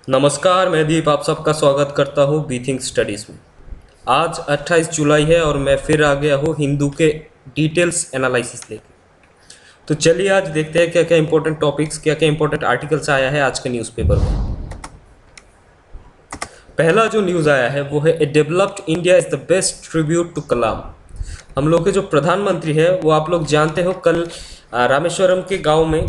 नमस्कार, मैं दीप आप सबका स्वागत करता हूँ बी थिंक स्टडीज़ में। आज 28 जुलाई है और मैं फिर आ गया हूँ हिंदू के डिटेल्स एनालिसिस लेके। तो चलिए आज देखते हैं क्या क्या इंपॉर्टेंट टॉपिक्स, क्या क्या इंपॉर्टेंट आर्टिकल्स आया है आज के न्यूज़पेपर में। पहला जो न्यूज़ आया है वो है a developed India is the best tribute to Kalam. हम लोग के जो प्रधानमंत्री है वो आप लोग जानते हो, कल रामेश्वरम के गांव में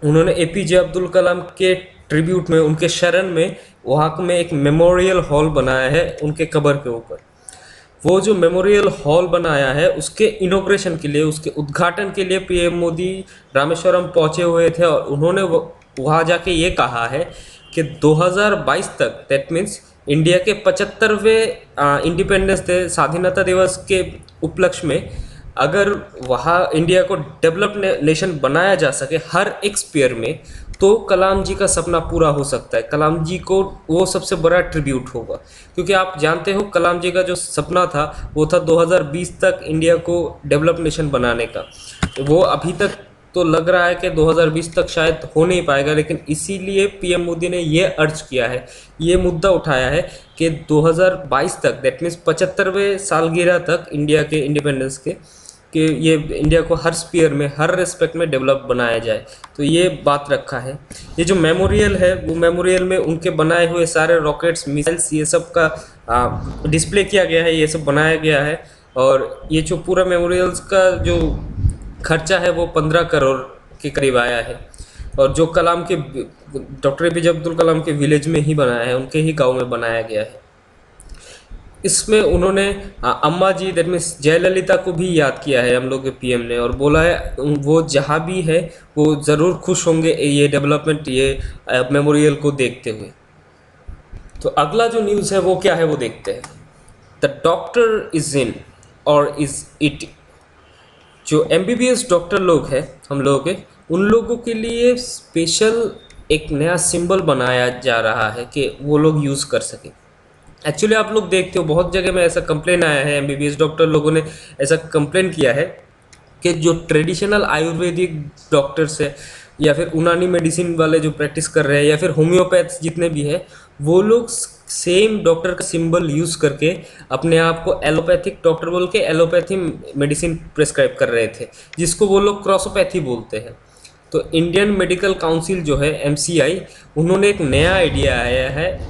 उन्होंने एपीजे अब्दुल कलाम के ट्रिब्यूट में, उनके शरण में वहाँ में एक मेमोरियल हॉल बनाया है उनके कब्र के ऊपर। वो जो मेमोरियल हॉल बनाया है उसके इनॉग्रेशन के लिए, उसके उद्घाटन के लिए पीएम मोदी रामेश्वरम पहुंचे हुए थे और उन्होंने वहाँ जाके ये कहा है कि 2022 तक, दैट मीन्स इंडिया के 75वें इंडिपेंडेंस डे, स्वाधीनता दिवस के उपलक्ष्य में, अगर वहाँ इंडिया को डेवलप्ड नेशन बनाया जा सके हर एक स्पेयर में, तो कलाम जी का सपना पूरा हो सकता है। कलाम जी को वो सबसे बड़ा ट्रिब्यूट होगा, क्योंकि आप जानते हो कलाम जी का जो सपना था वो था 2020 तक इंडिया को डेवलप्ड नेशन बनाने का। वो अभी तक तो लग रहा है कि 2020 तक शायद हो नहीं पाएगा, लेकिन इसीलिए पीएम मोदी ने ये अर्ज किया है, ये मुद्दा उठाया है कि 2022 तक, दैट मीन्स 75वें सालगिरह तक इंडिया के इंडिपेंडेंस के, कि ये इंडिया को हर स्पीयर में, हर रिस्पेक्ट में डेवलप बनाया जाए। तो ये बात रखा है। ये जो मेमोरियल है वो मेमोरियल में उनके बनाए हुए सारे रॉकेट्स, मिसाइल्स, ये सब का डिस्प्ले किया गया है, ये सब बनाया गया है। और ये जो पूरा मेमोरियल्स का जो खर्चा है वो 15 करोड़ के करीब आया है। और जो कलाम के, डॉक्टर एपीजे अब्दुल कलाम के विलेज में ही बनाया है, उनके ही गांव में बनाया गया है। इसमें उन्होंने अम्मा जी, दैट मीन्स जयललिता को भी याद किया है हम लोग के पीएम ने, और बोला है वो जहाँ भी है वो ज़रूर खुश होंगे ये डेवलपमेंट, ये मेमोरियल को देखते हुए। तो अगला जो न्यूज़ है वो क्या है वो देखते हैं। द डॉक्टर इज इन और इज इट। जो एमबीबीएस डॉक्टर लोग हैं हम लोगों के, उन लोगों के लिए स्पेशल एक नया सिंबल बनाया जा रहा है कि वो लोग यूज़ कर सकें। एक्चुअली आप लोग देखते हो बहुत जगह में ऐसा कंप्लेन आया है, एमबीबीएस डॉक्टर लोगों ने ऐसा कंप्लेन किया है कि जो ट्रेडिशनल आयुर्वेदिक डॉक्टर्स है, या फिर यूनानी मेडिसिन वाले जो प्रैक्टिस कर रहे हैं, या फिर होम्योपैथ्स जितने भी हैं, वो लोग सेम डॉक्टर का सिंबल यूज़ करके अपने आप को एलोपैथिक डॉक्टर बोल के एलोपैथी मेडिसिन प्रेस्क्राइब कर रहे थे, जिसको वो लोग क्रॉसोपैथी बोलते हैं। तो इंडियन मेडिकल काउंसिल जो है एमसीआई, उन्होंने एक नया आइडिया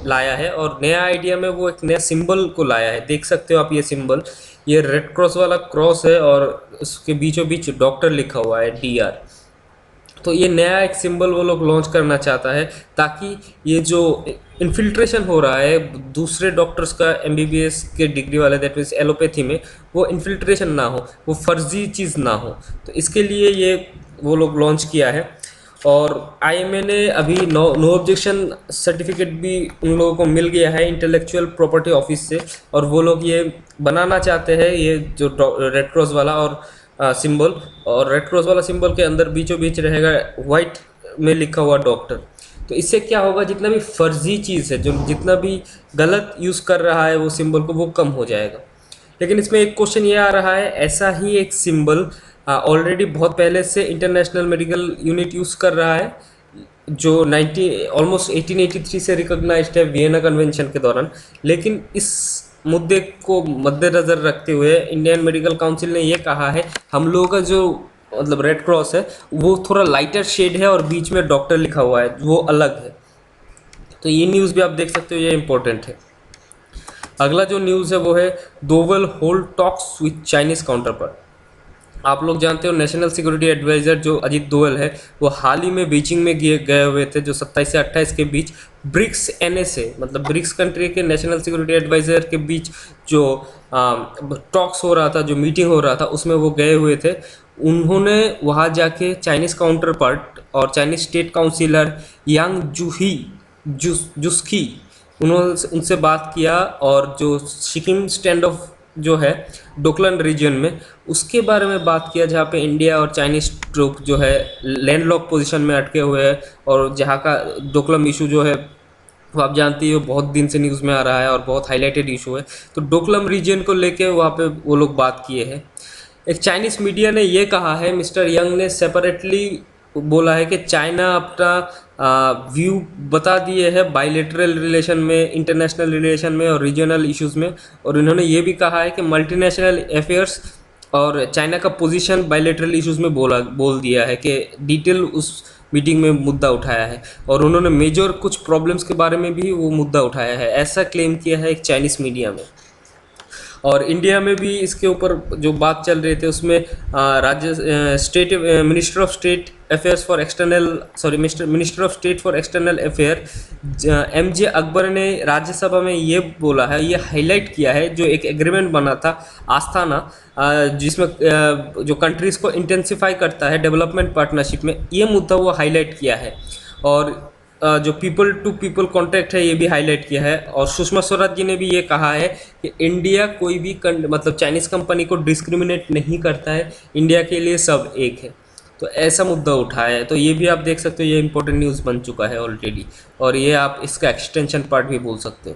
लाया है, और नया आइडिया में वो एक नया सिंबल को लाया है। देख सकते हो आप ये सिंबल, ये रेड क्रॉस वाला क्रॉस है और उसके बीचों बीच डॉक्टर लिखा हुआ है, डीआर। तो ये नया एक सिंबल वो लोग लॉन्च करना चाहता है, ताकि ये जो इन्फिल्ट्रेशन हो रहा है दूसरे डॉक्टर्स का एमबीबीएस के डिग्री वाले, दैट मीन्स एलोपैथी में, वो इन्फिल्ट्रेशन ना हो, वो फर्जी चीज़ ना हो। तो इसके लिए ये वो लोग लॉन्च किया है। और आईएमए ने अभी नो ऑब्जेक्शन सर्टिफिकेट भी उन लोगों को मिल गया है इंटेलेक्चुअल प्रॉपर्टी ऑफिस से, और वो लोग ये बनाना चाहते हैं ये जो रेड क्रॉस वाला और सिंबल, और रेड क्रॉस वाला सिंबल के अंदर बीचों बीच रहेगा वाइट में लिखा हुआ डॉक्टर। तो इससे क्या होगा, जितना भी फर्जी चीज़ है, जो जितना भी गलत यूज़ कर रहा है वो सिंबल को, वो कम हो जाएगा। लेकिन इसमें एक क्वेश्चन ये आ रहा है, ऐसा ही एक सिंबल ऑलरेडी बहुत पहले से इंटरनेशनल मेडिकल यूनिट यूज़ कर रहा है, जो ऑलमोस्ट 1883 से रिकॉग्नाइज्ड है वियना कन्वेंशन के दौरान। लेकिन इस मुद्दे को मद्देनज़र रखते हुए इंडियन मेडिकल काउंसिल ने ये कहा है, हम लोगों का जो मतलब रेड क्रॉस है वो थोड़ा लाइटर शेड है और बीच में डॉक्टर लिखा हुआ है, वो अलग है। तो ये न्यूज़ भी आप देख सकते हो, ये इंपॉर्टेंट है। अगला जो न्यूज़ है वो है Doval hold talks with Chinese counter part. आप लोग जानते हो नेशनल सिक्योरिटी एडवाइज़र जो अजीत डोवल है, वो हाल ही में बीजिंग में गए हुए थे, जो 27 से 28 के बीच ब्रिक्स एनएसए, मतलब ब्रिक्स कंट्री के नेशनल सिक्योरिटी एडवाइज़र के बीच जो टॉक्स हो रहा था, जो मीटिंग हो रहा था, उसमें वो गए हुए थे। उन्होंने वहाँ जाके चाइनीज़ काउंटर पार्ट और चाइनीज़ स्टेट काउंसिलर यांग जुस्की, उन्होंने उनसे बात किया, और जो सिक्किम स्टैंड ऑफ जो है डोकलाम रीजन में, उसके बारे में बात किया, जहाँ पे इंडिया और चाइनीज़ ट्रूप जो है लैंडलॉक पोजीशन में अटके हुए हैं, और जहाँ का डोकलाम इशू जो है वो आप जानती हो बहुत दिन से न्यूज़ में आ रहा है और बहुत हाईलाइटेड इशू है। तो डोकलाम रीजन को लेके वहाँ पे वो लोग बात किए हैं। एक चाइनीज़ मीडिया ने ये कहा है, मिस्टर यंग ने सेपरेटली बोला है कि चाइना अपना व्यू बता दिए हैं बायलैटरल रिलेशन में, इंटरनेशनल रिलेशन में और रीजनल इश्यूज़ में। और इन्होंने ये भी कहा है कि मल्टीनेशनल अफेयर्स और चाइना का पोजीशन बायलैटरल इश्यूज़ में बोल दिया है कि डिटेल उस मीटिंग में मुद्दा उठाया है। और उन्होंने मेजर कुछ प्रॉब्लम्स के बारे में भी वो मुद्दा उठाया है, ऐसा क्लेम किया है एक चाइनीज़ मीडिया में। और इंडिया में भी इसके ऊपर जो बात चल रही थी उसमें state minister of state affairs for external minister of state for external affair MJ Akbar ने राज्यसभा में ये बोला है, ये हाईलाइट किया है जो एक एग्रीमेंट बना था आस्थाना, जिसमें जो कंट्रीज़ को इंटेंसिफाई करता है डेवलपमेंट पार्टनरशिप में, ये मुद्दा वो हाईलाइट किया है। और जो पीपल टू पीपल कॉन्टैक्ट है ये भी हाईलाइट किया है। और सुषमा स्वराज जी ने भी ये कहा है कि इंडिया कोई भी मतलब चाइनीज़ कंपनी को डिस्क्रिमिनेट नहीं करता है, इंडिया के लिए सब एक है। तो ऐसा मुद्दा उठाया है। तो ये भी आप देख सकते हो, ये इंपॉर्टेंट न्यूज़ बन चुका है ऑलरेडी, और ये आप इसका एक्सटेंशन पार्ट भी बोल सकते हो।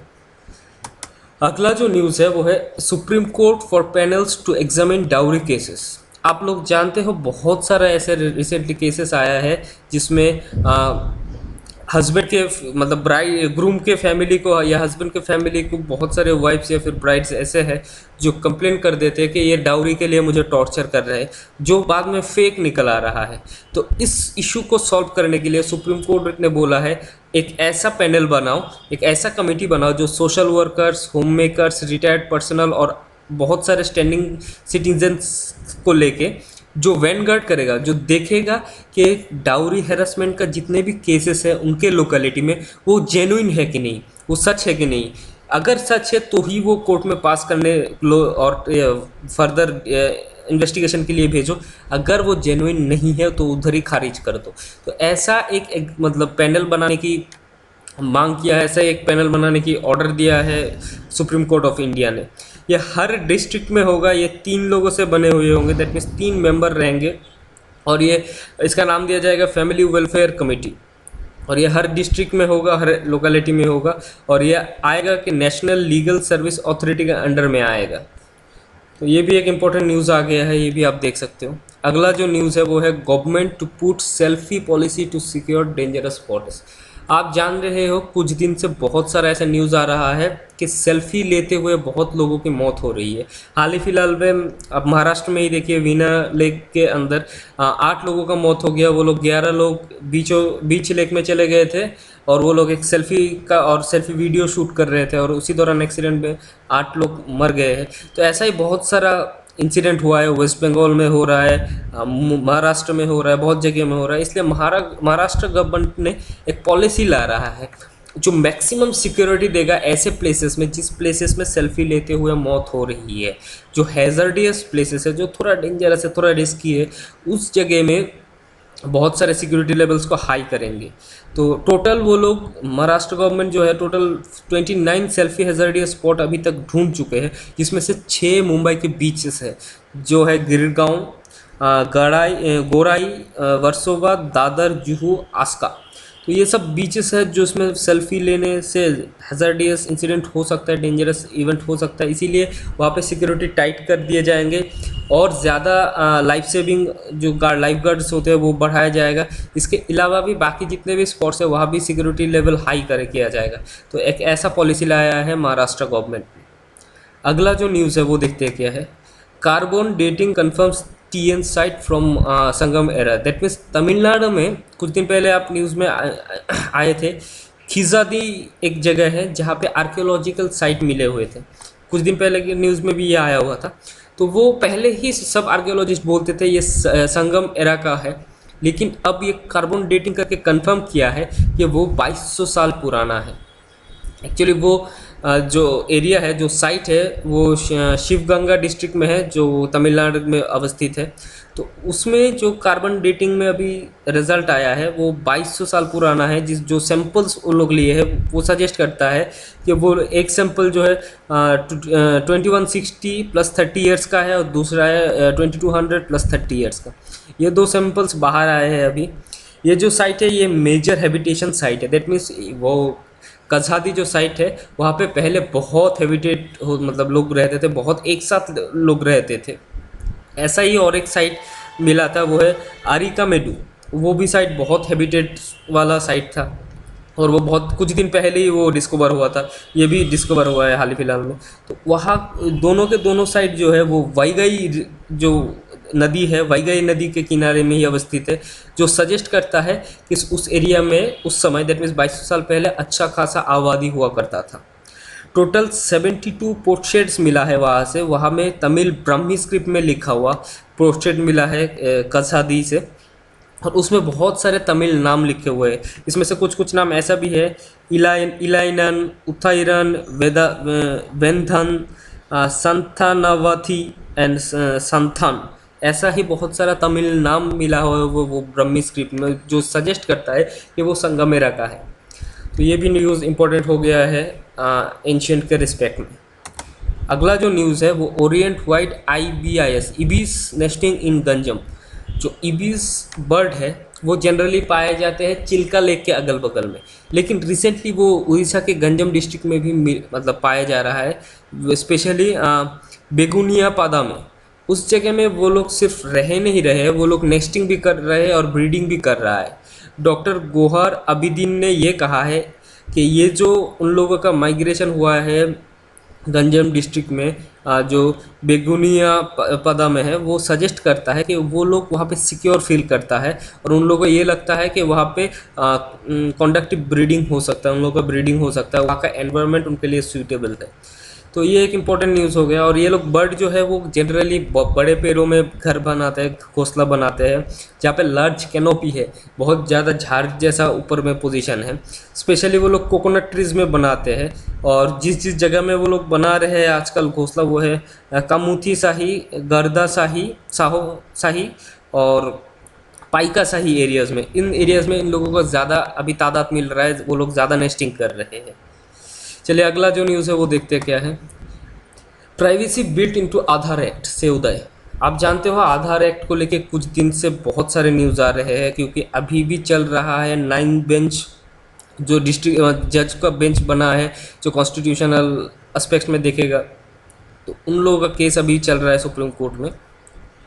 अगला जो न्यूज़ है वो है Supreme Court for panels to examine dowry cases. आप लोग जानते हो बहुत सारा ऐसे रिसेंटली केसेस आया है जिसमें हस्बैंड के मतलब ब्राइड ग्रूम के फैमिली को या हस्बैंड के फैमिली को बहुत सारे वाइफ्स या फिर ब्राइड्स ऐसे हैं जो कंप्लेन कर देते हैं कि ये डाउरी के लिए मुझे टॉर्चर कर रहे हैं, जो बाद में फेक निकल आ रहा है। तो इस इशू को सॉल्व करने के लिए सुप्रीम कोर्ट ने बोला है एक ऐसा पैनल बनाओ, एक ऐसा कमेटी बनाओ जो social workers, home makers, retired personal और बहुत सारे स्टैंडिंग सिटीजन्स को लेके जो वैनगार्ड करेगा, जो देखेगा कि डाउरी हैरेसमेंट का जितने भी केसेस हैं उनके लोकेलिटी में वो जेन्युइन है कि नहीं, वो सच है कि नहीं। अगर सच है तो ही वो कोर्ट में पास करने लो और फर्दर इन्वेस्टिगेशन के लिए भेजो। अगर वो जेन्युइन नहीं है तो उधर ही खारिज कर दो। तो ऐसा एक मतलब पैनल बनाने की मांग किया है, ऐसा एक पैनल बनाने की ऑर्डर दिया है सुप्रीम कोर्ट ऑफ इंडिया ने। ये हर डिस्ट्रिक्ट में होगा, ये 3 लोगों से बने हुए होंगे, दैट मीन्स 3 मेंबर रहेंगे। और ये इसका नाम दिया जाएगा फैमिली वेलफेयर कमेटी। और ये हर डिस्ट्रिक्ट में होगा, हर लोकेलिटी में होगा। और ये आएगा कि नेशनल लीगल सर्विस अथॉरिटी के अंडर में आएगा। तो ये भी एक इम्पोर्टेंट न्यूज़ आ गया है, ये भी आप देख सकते हो। अगला जो न्यूज़ है वो है government to put selfie policy to secure dangerous spots. आप जान रहे हो कुछ दिन से बहुत सारा ऐसा न्यूज़ आ रहा है कि सेल्फी लेते हुए बहुत लोगों की मौत हो रही है। हाल ही फिलहाल में अब महाराष्ट्र में ही देखिए, वीना लेक के अंदर 8 लोगों का मौत हो गया। वो लोग 11 लोग बीच लेक में चले गए थे और वो लोग एक सेल्फी वीडियो शूट कर रहे थे और उसी दौरान एक्सीडेंट में 8 लोग मर गए हैं। तो ऐसा ही बहुत सारा इंसिडेंट हुआ है, वेस्ट बंगाल में हो रहा है, महाराष्ट्र में हो रहा है, बहुत जगह में हो रहा है। इसलिए महाराष्ट्र गवर्नमेंट ने एक पॉलिसी ला रहा है जो मैक्सिमम सिक्योरिटी देगा ऐसे प्लेसेस में जिस प्लेसेस में सेल्फी लेते हुए मौत हो रही है, जो हैजर्डियस प्लेसेस है, जो थोड़ा डेंजरस है, थोड़ा रिस्की है, उस जगह में बहुत सारे सिक्योरिटी लेवल्स को हाई करेंगे। तो टोटल वो लोग महाराष्ट्र गवर्नमेंट जो है टोटल 29 सेल्फी हैजर्डियस स्पॉट अभी तक ढूंढ चुके हैं, जिसमें से 6 मुंबई के बीचेस है जो है गिरगांव, गोराई, वर्सोवा, दादर, जुहू, आस्का। तो ये सब बीचेस है जो इसमें सेल्फी लेने से हैजर्डियस इंसिडेंट हो सकता है, डेंजरस इवेंट हो सकता है। इसीलिए वहाँ पे सिक्योरिटी टाइट कर दिए जाएंगे और ज़्यादा लाइफ सेविंग जो लाइफ गार्ड्स होते हैं वो बढ़ाया जाएगा। इसके अलावा भी बाकी जितने भी स्पॉट्स है वहाँ भी सिक्योरिटी लेवल हाई किया जाएगा। तो एक ऐसा पॉलिसी लाया है महाराष्ट्र गवर्नमेंट ने। अगला जो न्यूज़ है वो देखते हैं क्या है। Carbon dating confirms TN site from Sangam era. That means Tamil Nadu में कुछ दिन पहले आप न्यूज़ में आए थे, खिजादी एक जगह है जहाँ पे आर्कियोलॉजिकल साइट मिले हुए थे। कुछ दिन पहले की न्यूज़ में भी ये आया हुआ था। तो वो पहले ही सब आर्कियोलॉजिस्ट बोलते थे ये संगम एरा का है, लेकिन अब ये कार्बन डेटिंग करके कंफर्म किया है कि वो 2200 साल पुराना है। एक्चुअली वो जो एरिया है, जो साइट है, वो शिवगंगा डिस्ट्रिक्ट में है जो तमिलनाडु में अवस्थित है। तो उसमें जो कार्बन डेटिंग में अभी रिजल्ट आया है वो 2200 साल पुराना है। जो सैंपल्स वो लोग लिए हैं वो सजेस्ट करता है कि वो एक सैंपल जो है 2160 प्लस 30 ईयर्स का है और दूसरा है 2200 प्लस 30 ईयर्स का। ये 2 सैंपल्स बाहर आए हैं अभी। ये जो साइट है ये मेजर हैबिटेशन साइट है। दैट मीन्स वो कझादी जो साइट है वहाँ पे पहले बहुत हैबिटेट मतलब लोग रहते थे, बहुत एक साथ लोग रहते थे। ऐसा ही और एक साइट मिला था, वो है आरिकामेडू। वो भी साइट बहुत हैबिटेट वाला साइट था, और वो बहुत कुछ दिन पहले ही वो डिस्कवर हुआ था, ये भी डिस्कवर हुआ है हाल ही फिलहाल में। तो वहाँ दोनों के दोनों साइड जो है वो वाईगाई जो नदी है, वाईगाई नदी के किनारे में ही अवस्थित है, जो सजेस्ट करता है कि उस एरिया में उस समय दैट मीन्स 2200 साल पहले अच्छा खासा आबादी हुआ करता था। टोटल 72 पोर्ट्रेट्स मिला है वहाँ से, वहाँ में तमिल ब्राह्मी स्क्रिप्ट में लिखा हुआ पोर्ट्रेट मिला है कसादी से, और उसमें बहुत सारे तमिल नाम लिखे हुए हैं। इसमें से कुछ कुछ नाम ऐसा भी है, इलाइनन, उथाइरन, वेंधन, संथानावथी एंड संथान, ऐसा ही बहुत सारा तमिल नाम मिला हुआ है वो ब्रह्मी स्क्रिप्ट में, जो सजेस्ट करता है कि वो संगमेरा का है। तो ये भी न्यूज़ इम्पोर्टेंट हो गया है एंशियंट के रिस्पेक्ट में। अगला जो न्यूज़ है वो orient white IBIS ibis nesting in Ganjam. जो इबिस बर्ड है वो जनरली पाए जाते हैं चिल्का लेक के अगल बगल में, लेकिन रिसेंटली वो उड़ीसा के गंजम डिस्ट्रिक्ट में भी मतलब पाया जा रहा है, स्पेशली बेगुनिया पादा में। उस जगह में वो लोग सिर्फ रह नहीं रहे, वो लोग नेस्टिंग भी कर रहे हैं और ब्रीडिंग भी कर रहा है। डॉक्टर गोहर अबिदीन ने ये कहा है कि ये जो उन लोगों का माइग्रेशन हुआ है गंजम डिस्ट्रिक्ट में, जो बेगुनिया पदा में है, वो सजेस्ट करता है कि वो लोग वहाँ पे सिक्योर फील करता है, और उन लोगों को ये लगता है कि वहाँ पे कॉन्डक्टिव ब्रीडिंग हो सकता है, उन लोगों का ब्रीडिंग हो सकता है, वहाँ का एनवायरनमेंट उनके लिए सूटेबल है। तो ये एक इम्पॉर्टेंट न्यूज़ हो गया। और ये लोग बर्ड जो है वो जनरली बड़े पेड़ों में घर बनाते हैं, घोंसला बनाते हैं, जहाँ पे लार्ज कैनोपी है, बहुत ज़्यादा झाड़ जैसा ऊपर में पोजीशन है। स्पेशली वो लोग कोकोनट ट्रीज में बनाते हैं, और जिस जिस जगह में वो लोग बना रहे हैं आजकल घोंसला, वो है कामुथी शाही, गर्दा शाही, साहो शाही और पाइका शाही एरियाज़ में। इन एरियाज़ में इन लोगों को ज़्यादा अभी तादाद मिल रहा है, वो लोग ज़्यादा नेस्टिंग कर रहे हैं। चलिए अगला जो न्यूज़ है वो देखते हैं क्या है। प्राइवेसी बिल्ट इनटू आधार एक्ट से उदय। आप जानते हो आधार एक्ट को लेके कुछ दिन से बहुत सारे न्यूज़ आ रहे हैं, क्योंकि अभी भी चल रहा है 9 बेंच जो डिस्ट्रिक्ट जज का बेंच बना है, जो कॉन्स्टिट्यूशनल एस्पेक्ट्स में देखेगा। तो उन लोगों का केस अभी चल रहा है सुप्रीम कोर्ट में।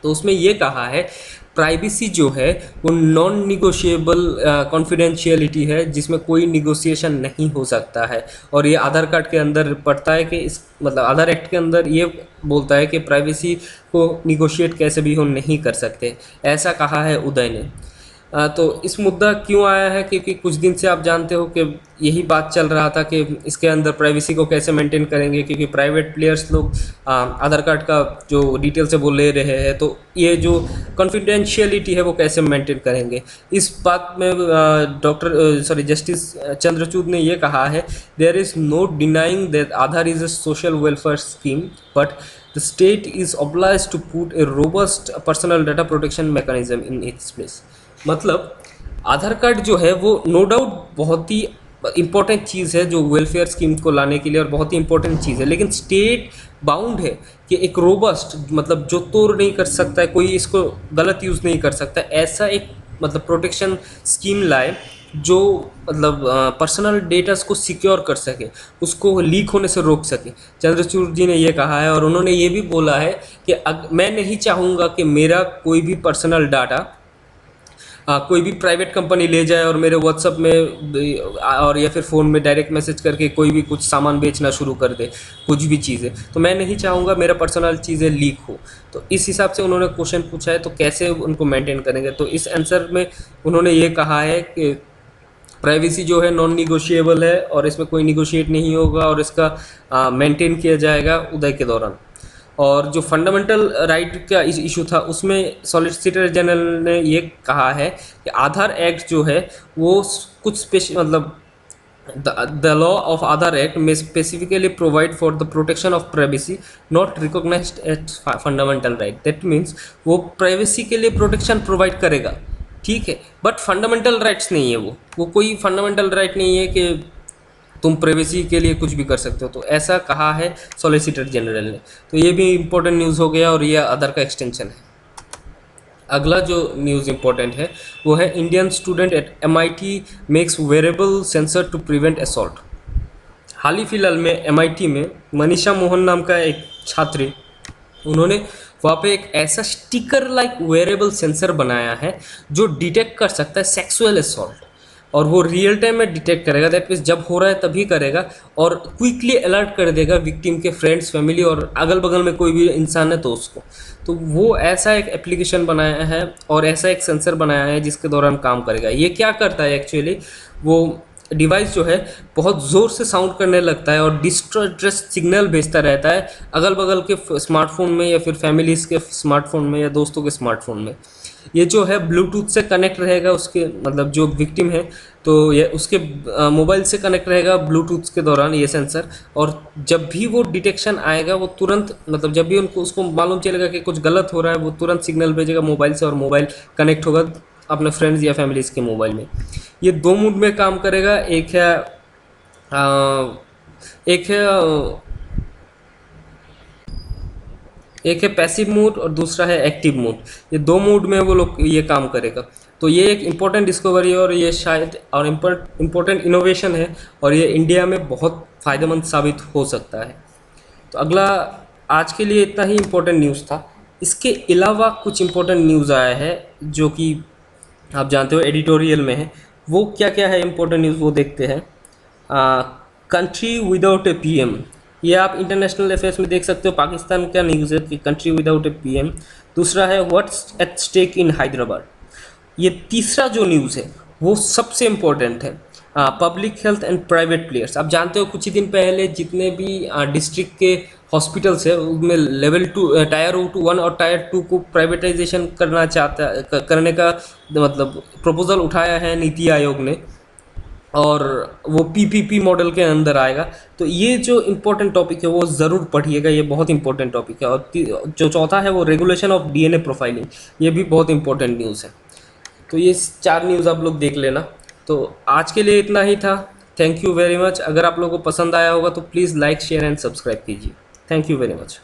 तो उसमें ये कहा है प्राइवेसी जो है वो नॉन निगोशिएबल कॉन्फिडेंशियलिटी है, जिसमें कोई निगोशिएशन नहीं हो सकता है। और ये आधार कार्ड के अंदर पड़ता है कि इस मतलब आधार एक्ट के अंदर ये बोलता है कि प्राइवेसी को निगोशिएट कैसे भी हम नहीं कर सकते, ऐसा कहा है उदय ने। तो इस मुद्दा क्यों आया है, क्योंकि कुछ दिन से आप जानते हो कि यही बात चल रहा था कि इसके अंदर प्राइवेसी को कैसे मेंटेन करेंगे, क्योंकि प्राइवेट प्लेयर्स लोग आधार कार्ड का जो डिटेल्स है वो ले रहे हैं, तो ये जो कॉन्फिडेंशियलिटी है वो कैसे मेंटेन करेंगे। इस बात में जस्टिस चंद्रचूड़ ने ये कहा है, there is no denying that Aadhaar is a social welfare scheme, but the state is obliged to put a robust personal data protection mechanism in its place। मतलब आधार कार्ड जो है वो नो डाउट बहुत ही इम्पोर्टेंट चीज़ है जो वेलफेयर स्कीम को लाने के लिए, और बहुत ही इम्पोर्टेंट चीज़ है, लेकिन स्टेट बाउंड है कि एक रोबस्ट मतलब जो तोड़ नहीं कर सकता है, कोई इसको गलत यूज़ नहीं कर सकता, ऐसा एक मतलब प्रोटेक्शन स्कीम लाए जो मतलब पर्सनल डेटास को सिक्योर कर सके, उसको लीक होने से रोक सके। चंद्रचूड़ जी ने ये कहा है, और उन्होंने ये भी बोला है कि मैं नहीं चाहूँगा कि मेरा कोई भी पर्सनल डाटा कोई भी प्राइवेट कंपनी ले जाए और मेरे व्हाट्सअप में और या फिर फ़ोन में डायरेक्ट मैसेज करके कोई भी कुछ सामान बेचना शुरू कर दे, कुछ भी चीज़ें। तो मैं नहीं चाहूँगा मेरा पर्सनल चीज़ें लीक हो। तो इस हिसाब से उन्होंने क्वेश्चन पूछा है, तो कैसे उनको मेंटेन करेंगे। तो इस आंसर में उन्होंने ये कहा है कि प्राइवेसी जो है नॉन निगोशिएबल है, और इसमें कोई निगोशिएट नहीं होगा, और इसका मेंटेन किया जाएगा उदय के दौरान। और जो फंडामेंटल राइट का इशू था उसमें सॉलिसिटर जनरल ने ये कहा है कि आधार एक्ट जो है वो कुछ स्पेशल मतलब the law of Aadhaar Act may specifically provide for the protection of privacy not recognized as fundamental right। that means वो प्राइवेसी के लिए प्रोटेक्शन प्रोवाइड करेगा, ठीक है, बट फंडामेंटल राइट्स नहीं है। वो कोई फंडामेंटल राइट नहीं है कि तुम प्राइवेसी के लिए कुछ भी कर सकते हो। तो ऐसा कहा है सॉलिसिटर जनरल ने। तो ये भी इम्पोर्टेंट न्यूज़ हो गया, और ये आधार का एक्सटेंशन है। अगला जो न्यूज़ इम्पोर्टेंट है वो है Indian student at MIT makes wearable sensor to prevent assault. हाल ही फिलहाल में MIT में मनीषा मोहन नाम का एक छात्री, उन्होंने वहाँ पे एक ऐसा स्टिकर लाइक वेयरेबल सेंसर बनाया है जो डिटेक्ट कर सकता है सेक्सुअल असॉल्ट, और वो रियल टाइम में डिटेक्ट करेगा, दैट मीन्स जब हो रहा है तभी करेगा, और क्विकली अलर्ट कर देगा विक्टिम के फ्रेंड्स, फैमिली और अगल बगल में कोई भी इंसान है तो उसको। तो वो ऐसा एक एप्लीकेशन बनाया है और ऐसा एक सेंसर बनाया है जिसके दौरान काम करेगा। ये क्या करता है एक्चुअली, वो डिवाइस जो है बहुत ज़ोर से साउंड करने लगता है और डिस्ट्रेस सिग्नल भेजता रहता है अगल बगल के स्मार्टफोन में या फिर फैमिलीज़ के स्मार्टफोन में या दोस्तों के स्मार्टफोन में। ये जो है ब्लूटूथ से कनेक्ट रहेगा उसके, मतलब जो विक्टिम है तो ये उसके मोबाइल से कनेक्ट रहेगा ब्लूटूथ के दौरान ये सेंसर, और जब भी वो डिटेक्शन आएगा वो तुरंत, मतलब जब भी उनको उसको मालूम चलेगा कि कुछ गलत हो रहा है, वो तुरंत सिग्नल भेजेगा मोबाइल से और मोबाइल कनेक्ट होगा अपने फ्रेंड्स या फैमिलीज़ के मोबाइल में। ये दो मोड में काम करेगा, अ, एक है एक है पैसिव मोड और दूसरा है एक्टिव मोड। ये दो मोड में वो लोग ये काम करेगा। तो ये एक इम्पोर्टेंट डिस्कवरी है और ये शायद और इम्पोर्टेंट इनोवेशन है, और ये इंडिया में बहुत फ़ायदेमंद साबित हो सकता है। तो अगला, आज के लिए इतना ही इम्पोर्टेंट न्यूज़ था। इसके अलावा कुछ इम्पोर्टेंट न्यूज़ आया है जो कि आप जानते हो एडिटोरियल में है। वो क्या क्या है इम्पोर्टेंट न्यूज़, वो देखते हैं। कंट्री विदाउट ए पीएम, ये आप इंटरनेशनल अफेयर्स में देख सकते हो, पाकिस्तान का न्यूज़ है कि कंट्री विदाउट ए पीएम। दूसरा है what's at stake in Hyderabad. ये तीसरा जो न्यूज़ है वो सबसे इम्पोर्टेंट है, public health and private players. आप जानते हो कुछ ही दिन पहले जितने भी डिस्ट्रिक्ट के हॉस्पिटल्स है उनमें लेवल 2 टायर 1 और टायर 2 को प्राइवेटाइजेशन करने का मतलब प्रपोजल उठाया है नीति आयोग ने, और वो पीपीपी मॉडल के अंदर आएगा। तो ये जो इम्पोर्टेंट टॉपिक है वो ज़रूर पढ़िएगा, ये बहुत इंपॉर्टेंट टॉपिक है। और जो चौथा है वो रेगुलेशन ऑफ डीएनए प्रोफाइलिंग, ये भी बहुत इंपॉर्टेंट न्यूज़ है। तो ये 4 न्यूज़ आप लोग देख लेना। तो आज के लिए इतना ही था। Thank you very much. अगर आप लोगों को पसंद आया होगा तो please like share and subscribe कीजिए। Thank you very much.